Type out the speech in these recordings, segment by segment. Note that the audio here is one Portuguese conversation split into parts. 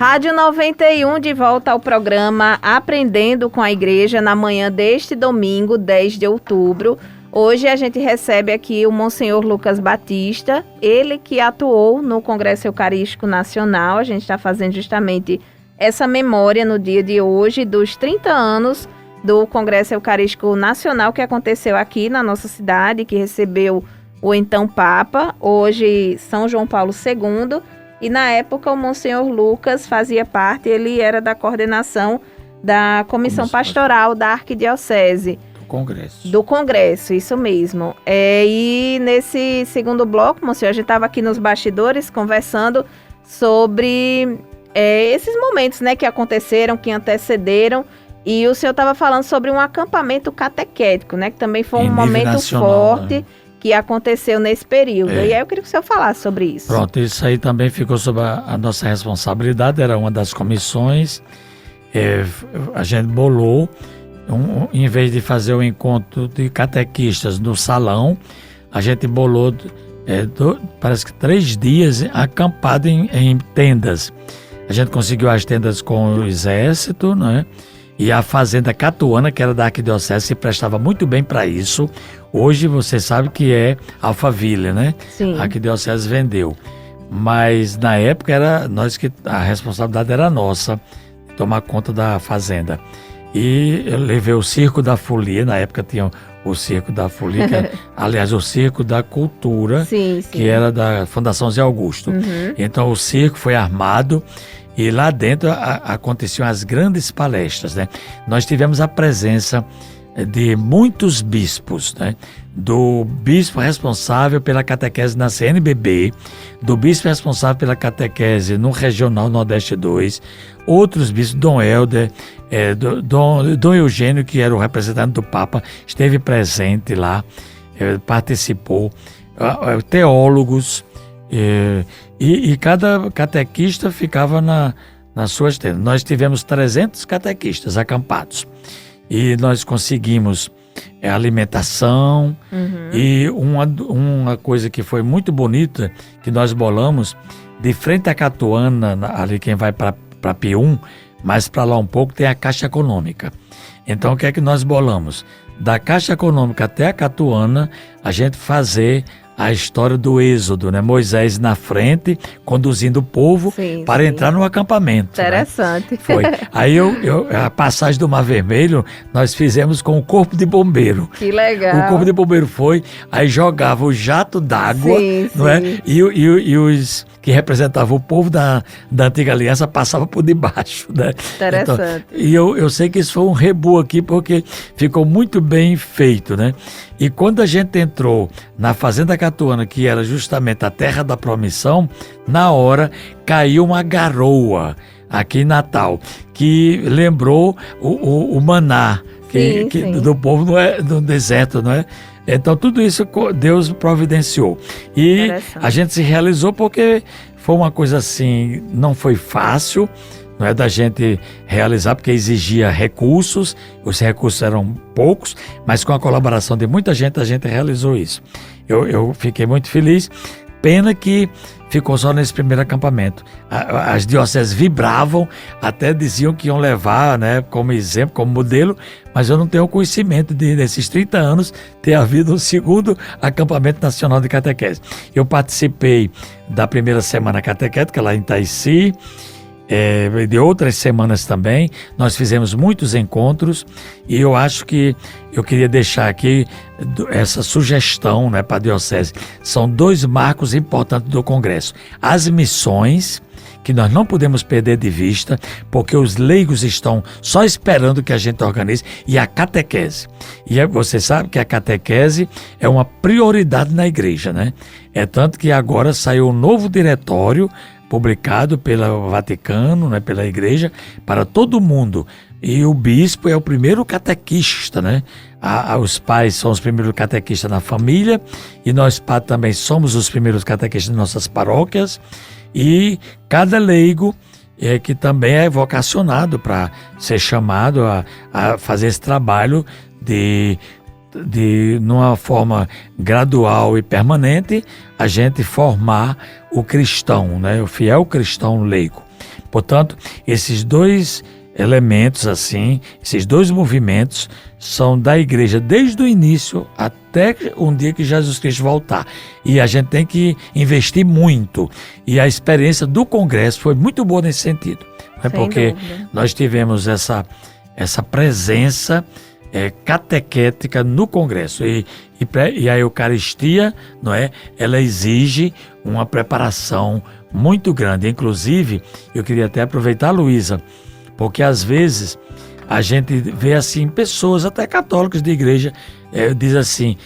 Rádio 91 de volta ao programa Aprendendo com a Igreja na manhã deste domingo, 10 de outubro. Hoje a gente recebe aqui o Monsenhor Lucas Batista, ele que atuou no Congresso Eucarístico Nacional. A gente está fazendo justamente essa memória no dia de hoje dos 30 anos do Congresso Eucarístico Nacional que aconteceu aqui na nossa cidade, que recebeu o então Papa, hoje São João Paulo II. E na época o Monsenhor Lucas fazia parte, ele era da coordenação da Comissão Pastoral da Arquidiocese. Do Congresso, isso mesmo. E nesse segundo bloco, Monsenhor, a gente estava aqui nos bastidores conversando sobre esses momentos, né, que aconteceram, que antecederam. E o senhor estava falando sobre um acampamento catequético, né, que também foi um momento forte, né, que aconteceu nesse período. E aí eu queria que o senhor falasse sobre isso. Pronto, isso aí também ficou sob a nossa responsabilidade, era uma das comissões. A gente bolou, em vez de fazer o encontro de catequistas no salão, a gente bolou, parece que 3 dias acampado em tendas. A gente conseguiu as tendas com o exército, né? E a fazenda Catuana, que era da Arquidiocese, se prestava muito bem para isso. Hoje você sabe que é Alphaville, né? Sim. A Arquidiocese vendeu. Mas na época a responsabilidade era nossa, tomar conta da fazenda. E eu levei o Circo da Folia, na época tinha o Circo da Folia, que era, aliás, o Circo da Cultura, sim. Que era da Fundação Zé Augusto. Uhum. Então o circo foi armado e lá dentro aconteciam as grandes palestras, né? Nós tivemos a presença de muitos bispos, né? Do bispo responsável pela catequese na CNBB, do bispo responsável pela catequese no Regional Nordeste 2, outros bispos, Dom Helder, Dom Eugênio, que era o representante do Papa, esteve presente lá, participou, teólogos, e cada catequista ficava nas suas tendas. Nós tivemos 300 catequistas acampados e nós conseguimos alimentação. Uhum. E uma coisa que foi muito bonita, que nós bolamos, de frente à Catuana, ali quem vai para P1, mas para lá um pouco tem a Caixa Econômica. Então o que é que nós bolamos? Da Caixa Econômica até a Catuana, a gente fazer a história do Êxodo, né? Moisés na frente, conduzindo o povo para entrar no acampamento. Interessante. Né? Foi. Aí a passagem do Mar Vermelho, nós fizemos com o Corpo de Bombeiro. Que legal. O Corpo de Bombeiro foi, aí jogava o jato d'água, não é? E os que representavam o povo da Antiga Aliança passavam por debaixo, né? Interessante. Então, e eu sei que isso foi um rebu aqui, porque ficou muito bem feito, né? E quando a gente entrou na Fazenda Catuana, que era justamente a terra da promissão, na hora caiu uma garoa aqui em Natal, que lembrou o maná do povo no deserto, não é? Então tudo isso Deus providenciou. E a gente se realizou porque foi uma coisa assim, não foi fácil, não é da gente realizar, porque exigia recursos, os recursos eram poucos, mas com a colaboração de muita gente, a gente realizou isso. Eu fiquei muito feliz, pena que ficou só nesse primeiro acampamento. As dioceses vibravam, até diziam que iam levar, né, como exemplo, como modelo, mas eu não tenho conhecimento nesses 30 anos ter havido um segundo acampamento nacional de catequese. Eu participei da primeira semana catequética lá em Itaici, de outras semanas também. Nós fizemos muitos encontros e eu acho que eu queria deixar aqui essa sugestão, né, para a Diocese. São 2 marcos importantes do Congresso. As missões, que nós não podemos perder de vista, porque os leigos estão só esperando que a gente organize, e a catequese. E você sabe que a catequese é uma prioridade na igreja, né? É tanto que agora saiu um novo diretório publicado pelo Vaticano, né, pela Igreja, para todo mundo. E o bispo é o primeiro catequista, né? Os pais são os primeiros catequistas na família, e nós também somos os primeiros catequistas de nossas paróquias, e cada leigo que também é vocacionado para ser chamado a fazer esse trabalho de numa forma gradual e permanente, a gente formar o cristão, né? O fiel cristão leigo. Portanto, esses dois elementos assim, esses dois movimentos são da igreja desde o início até um dia que Jesus Cristo voltar. E a gente tem que investir muito. E a experiência do Congresso foi muito boa nesse sentido. Né? Porque nós tivemos essa presença catequética no Congresso. E a Eucaristia, não é? Ela exige uma preparação muito grande. Inclusive, eu queria até aproveitar, Luísa, porque às vezes a gente vê assim pessoas, até católicos de igreja, diz assim,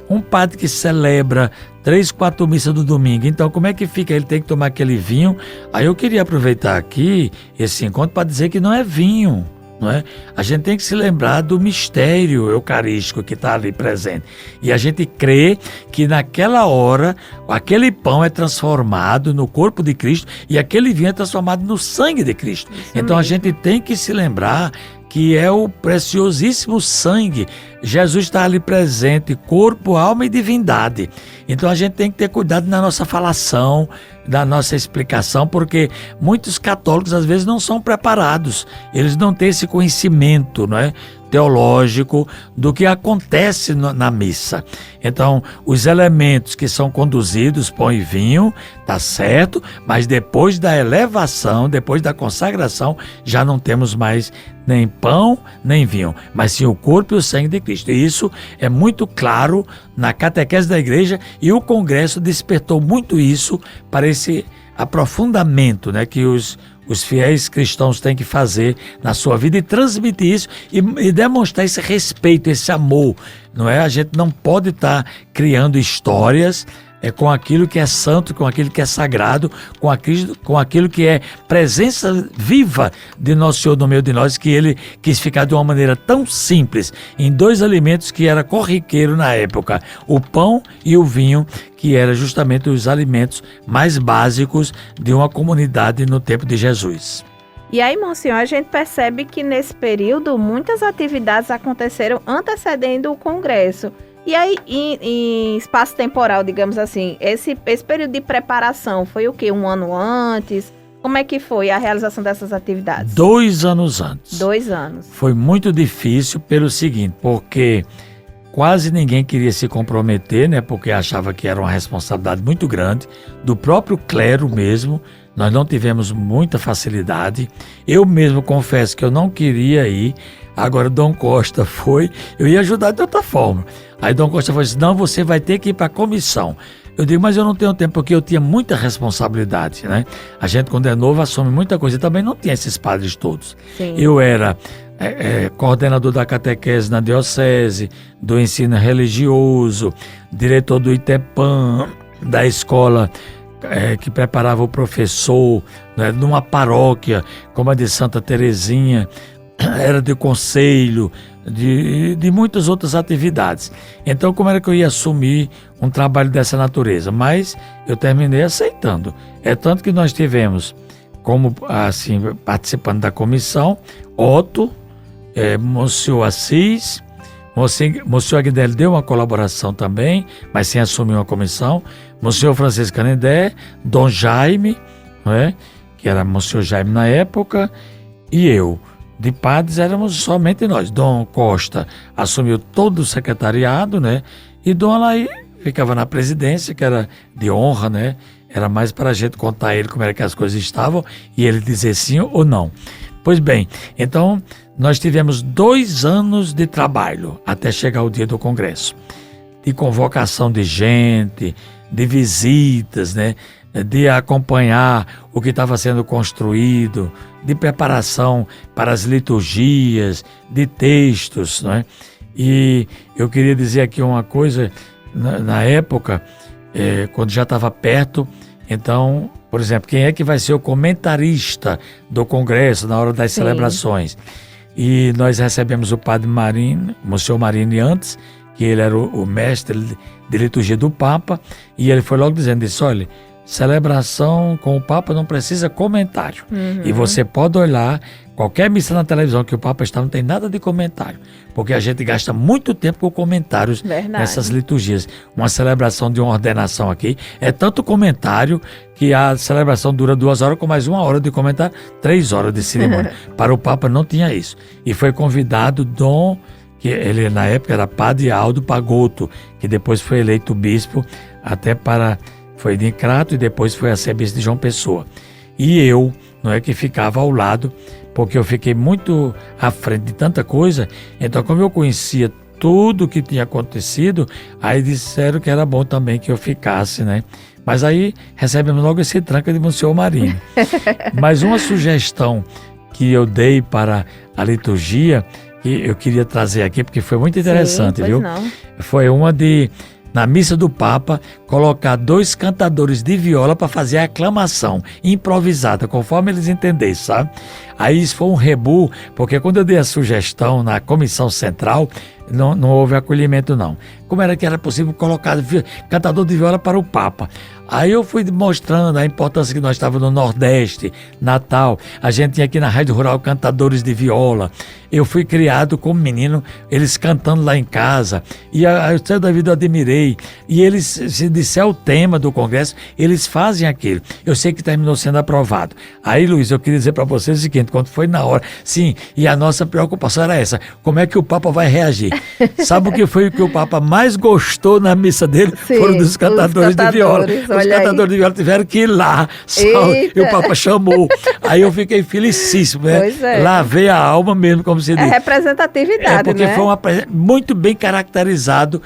um padre que celebra 3, 4 missas do domingo, então como é que fica? Ele tem que tomar aquele vinho. Aí eu queria aproveitar aqui esse encontro para dizer que não é vinho. Não é? A gente tem que se lembrar do mistério eucarístico que está ali presente. E a gente crê que naquela hora, aquele pão é transformado no corpo de Cristo e aquele vinho é transformado no sangue de Cristo. Então a gente tem que se lembrar que é o preciosíssimo sangue. Jesus está ali presente, corpo, alma e divindade. Então a gente tem que ter cuidado na nossa falação, da nossa explicação, porque muitos católicos às vezes não são preparados, eles não têm esse conhecimento, não é, teológico do que acontece na missa. Então, os elementos que são conduzidos, pão e vinho, tá certo, mas depois da elevação, depois da consagração, já não temos mais nem pão, nem vinho, mas sim o corpo e o sangue de Cristo. E isso é muito claro na catequese da igreja, e o Congresso despertou muito isso para esse aprofundamento, né, que os fiéis cristãos têm que fazer na sua vida e transmitir isso e demonstrar esse respeito, esse amor, não é? A gente não pode estar criando histórias com aquilo que é santo, com aquilo que é sagrado, com aquilo que é presença viva de Nosso Senhor no meio de nós, que Ele quis ficar de uma maneira tão simples, em 2 alimentos que era corriqueiro na época, o pão e o vinho, que era justamente os alimentos mais básicos de uma comunidade no tempo de Jesus. E aí, Monsenhor, a gente percebe que nesse período muitas atividades aconteceram antecedendo o Congresso. E aí, em espaço temporal, digamos assim, esse período de preparação foi o quê? 1 ano antes? Como é que foi a realização dessas atividades? 2 anos antes. 2 anos. Foi muito difícil pelo seguinte, porque quase ninguém queria se comprometer, né? Porque achava que era uma responsabilidade muito grande, do próprio clero mesmo. Nós não tivemos muita facilidade. Eu mesmo confesso que eu não queria ir. Agora Dom Costa foi, eu ia ajudar de outra forma. Aí Dom Costa falou assim, não, você vai ter que ir para a comissão. Eu digo, mas eu não tenho tempo, porque eu tinha muita responsabilidade, né? A gente, quando é novo, assume muita coisa. E também não tinha esses padres todos. Sim. Eu era coordenador da catequese na diocese, do ensino religioso, diretor do ITEPAM, da escola que preparava o professor, né, numa paróquia como a de Santa Terezinha, era de conselho, de muitas outras atividades. Então, como era que eu ia assumir um trabalho dessa natureza? Mas eu terminei aceitando. É tanto que nós tivemos, como assim, participando da comissão, Otto, Monsenhor Assis, Monsenhor Agnelli deu uma colaboração também, mas sem assumir uma comissão, Monsenhor Francisco Canindé, Dom Jaime, não é? Que era Monsenhor Jaime na época, e eu. De padres éramos somente nós. Dom Costa assumiu todo o secretariado, né? E Dom Alaí ficava na presidência, que era de honra, né? Era mais para a gente contar a ele como era que as coisas estavam e ele dizer sim ou não. Pois bem, então nós tivemos 2 anos de trabalho até chegar o dia do Congresso. De convocação de gente, de visitas, né? De acompanhar o que estava sendo construído, de preparação para as liturgias, de textos, não é? E eu queria dizer aqui uma coisa, na época, quando já estava perto, então, por exemplo, quem é que vai ser o comentarista do Congresso na hora das Sim. celebrações? E nós recebemos o padre Marini, Monsenhor Marini antes, que ele era o mestre de liturgia do Papa, e ele foi logo dizendo isso, olha, celebração com o Papa não precisa comentário. E você pode olhar qualquer missa na televisão que o Papa está, não tem nada de comentário, porque a gente gasta muito tempo com comentários nessas liturgias. Uma celebração de uma ordenação aqui é tanto comentário que a celebração dura 2 horas, com mais 1 hora de comentário, 3 horas de cerimônia. Para o Papa não tinha isso. E foi convidado Dom, que ele na época era Padre Aldo Pagotto, que depois foi eleito bispo, foi de Crato e depois foi a ser bispo de João Pessoa. E eu, não é que ficava ao lado, porque eu fiquei muito à frente de tanta coisa, então como eu conhecia tudo o que tinha acontecido, aí disseram que era bom também que eu ficasse, né? Mas aí recebemos logo esse tranca de Monsenhor Marinho. Mas uma sugestão que eu dei para a liturgia, que eu queria trazer aqui, porque foi muito interessante, viu? Não. Foi uma na missa do Papa, colocar 2 cantadores de viola para fazer a aclamação improvisada, conforme eles entendessem, sabe? Aí isso foi um rebu, porque quando eu dei a sugestão na comissão central, não houve acolhimento não. Como era que era possível colocar cantador de viola para o Papa? Aí eu fui mostrando a importância que nós estávamos no Nordeste, Natal. A gente tinha aqui na Rádio Rural cantadores de viola. Eu fui criado como menino, eles cantando lá em casa. E o Céu da Vida eu admirei. E eles, se disser o tema do congresso, eles fazem aquilo. Eu sei que terminou sendo aprovado. Aí, Luiz, eu queria dizer para vocês o seguinte, quando foi na hora, sim, e a nossa preocupação era essa, como é que o Papa vai reagir? Sabe o que foi que o Papa mais gostou na missa dele? Sim, foram dos cantadores de viola. Os cantadores de viola tiveram que ir lá, e o Papa chamou. Aí eu fiquei felicíssimo, né? Pois é. Lavei a alma mesmo, como se diz. É representatividade, porque né? foi muito bem caracterizado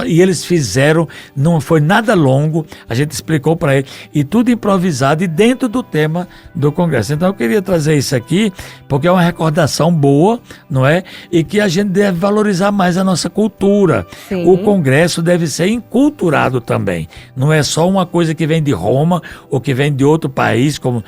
e eles fizeram, não foi nada longo, a gente explicou para eles, e tudo improvisado e dentro do tema do congresso. Então eu queria trazer isso aqui, porque é uma recordação boa, não é? E que a gente deve valorizar mais a nossa cultura. Sim. O congresso deve ser enculturado também. Não é só uma coisa que vem de Roma ou que vem de outro país, como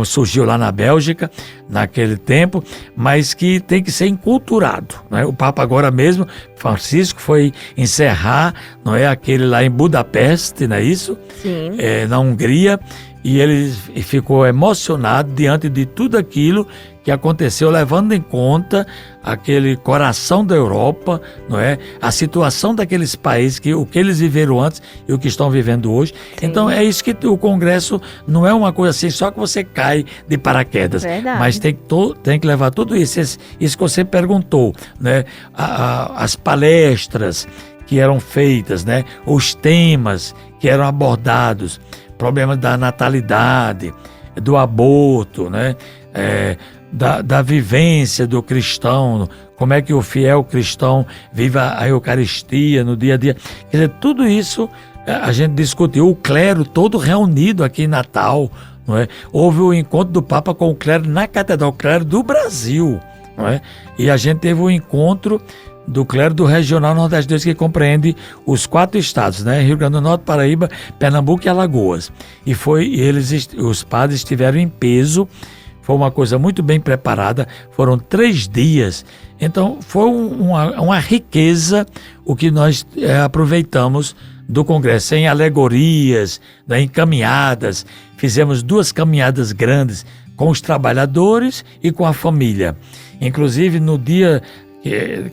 surgiu lá na Bélgica, naquele tempo, mas que tem que ser enculturado, não é? O Papa agora mesmo, Francisco, foi encerrar, não é, aquele lá em Budapeste, não é isso? Sim. Na Hungria, e ele ficou emocionado diante de tudo aquilo que aconteceu, levando em conta aquele coração da Europa, não é? A situação daqueles países, o que eles viveram antes e o que estão vivendo hoje. Sim. Então é isso que o Congresso não é uma coisa assim, só que você cai de paraquedas. Verdade. Mas tem que levar tudo isso. Isso que você perguntou, né? As palestras que eram feitas, né? Os temas que eram abordados, problemas da natalidade, do aborto, né? Da vivência do cristão, como é que o fiel cristão vive a Eucaristia no dia a dia. Quer dizer, tudo isso a gente discutiu, o clero todo reunido aqui em Natal, não é? Houve o encontro do Papa com o clero na Catedral, o clero do Brasil, não é? E a gente teve o encontro do clero do Regional Nordeste 2, que compreende os 4 estados, né? Rio Grande do Norte, Paraíba, Pernambuco e Alagoas. E os padres estiveram em peso. Foi uma coisa muito bem preparada, foram 3 dias. Então, foi uma riqueza o que nós aproveitamos do Congresso, em alegorias, em caminhadas. Fizemos 2 caminhadas grandes com os trabalhadores e com a família. Inclusive, no dia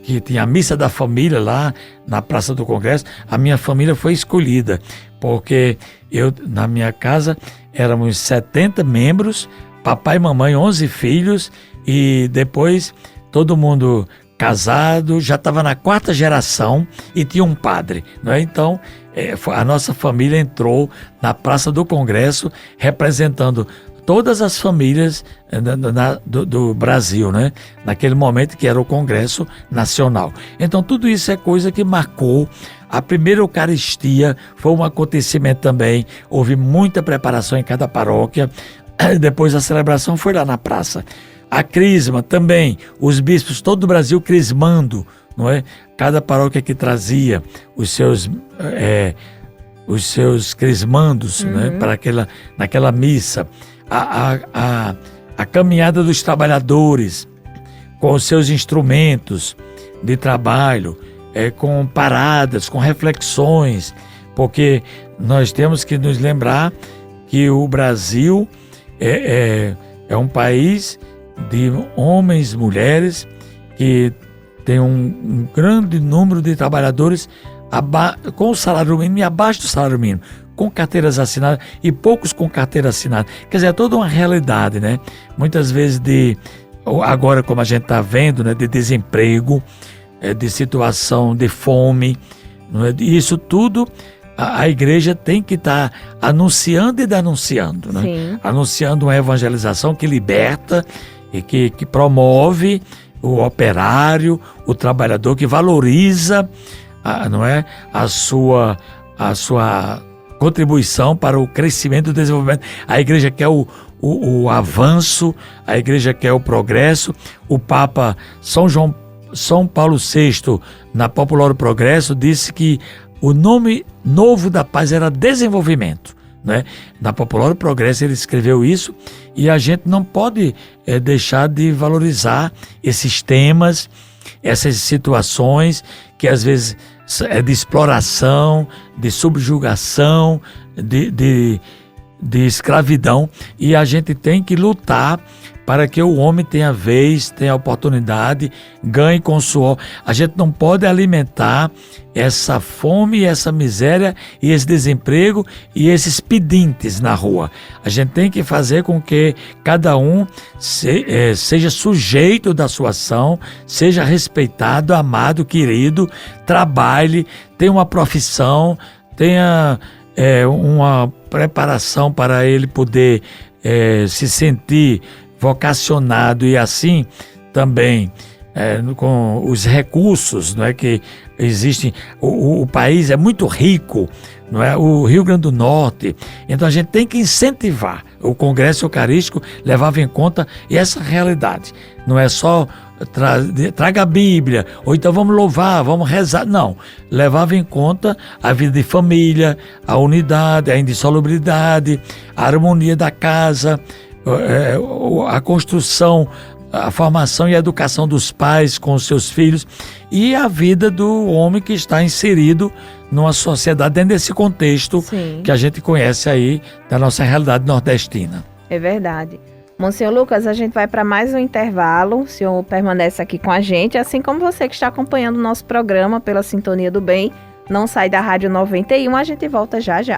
que tinha a missa da família lá na Praça do Congresso, a minha família foi escolhida, porque na minha casa éramos 70 membros, papai e mamãe, 11 filhos, e depois todo mundo casado, já estava na 4ª geração e tinha um padre, não é? Então a nossa família entrou na Praça do Congresso representando todas as famílias do Brasil, né? Naquele momento que era o Congresso Nacional. Então tudo isso é coisa que marcou. A primeira Eucaristia foi um acontecimento também, houve muita preparação em cada paróquia. Depois a celebração foi lá na praça. A crisma também, os bispos todo o Brasil crismando, não é? Cada paróquia que trazia os seus crismandos, né? Para naquela missa. A caminhada dos trabalhadores com os seus instrumentos de trabalho, com paradas, com reflexões, porque nós temos que nos lembrar que o Brasil é um país de homens, mulheres, que tem um grande número de trabalhadores com o salário mínimo e abaixo do salário mínimo, com carteiras assinadas e poucos com carteira assinada. Quer dizer, é toda uma realidade, né? Muitas vezes agora como a gente está vendo, né, de desemprego, de situação de fome, não é? Isso tudo a igreja tem que estar anunciando e denunciando, né? Sim. Anunciando uma evangelização que liberta e que promove o operário, o trabalhador, que valoriza não é, a sua contribuição para o crescimento e o desenvolvimento. A igreja quer o avanço, a igreja quer o progresso. O Papa São Paulo VI, na Popular Progresso, disse que o nome novo da paz era desenvolvimento, né? Na Popular Progresso ele escreveu isso, e a gente não pode deixar de valorizar esses temas, essas situações que às vezes é de exploração, de subjugação, de escravidão, e a gente tem que lutar para que o homem tenha vez, tenha oportunidade, ganhe com suor. A gente não pode alimentar essa fome, essa miséria e esse desemprego e esses pedintes na rua. A gente tem que fazer com que cada um seja sujeito da sua ação, seja respeitado, amado, querido, trabalhe, tenha uma profissão, tenha uma preparação para ele poder se sentir vocacionado, e assim também com os recursos, não é, que existem. O país é muito rico, não é? O Rio Grande do Norte. Então a gente tem que incentivar. O Congresso Eucarístico levava em conta essa realidade. Não é só traga a Bíblia, ou então vamos louvar, vamos rezar. Não, levava em conta a vida de família, a unidade, a indissolubilidade, a harmonia da casa, a construção, a formação e a educação dos pais com os seus filhos, e a vida do homem que está inserido numa sociedade dentro desse contexto. Sim, que a gente conhece aí da nossa realidade nordestina. É verdade. Monsenhor Lucas, a gente vai para mais um intervalo. O senhor permanece aqui com a gente, assim como você que está acompanhando o nosso programa pela Sintonia do Bem. Não sai da Rádio 91, a gente volta já já.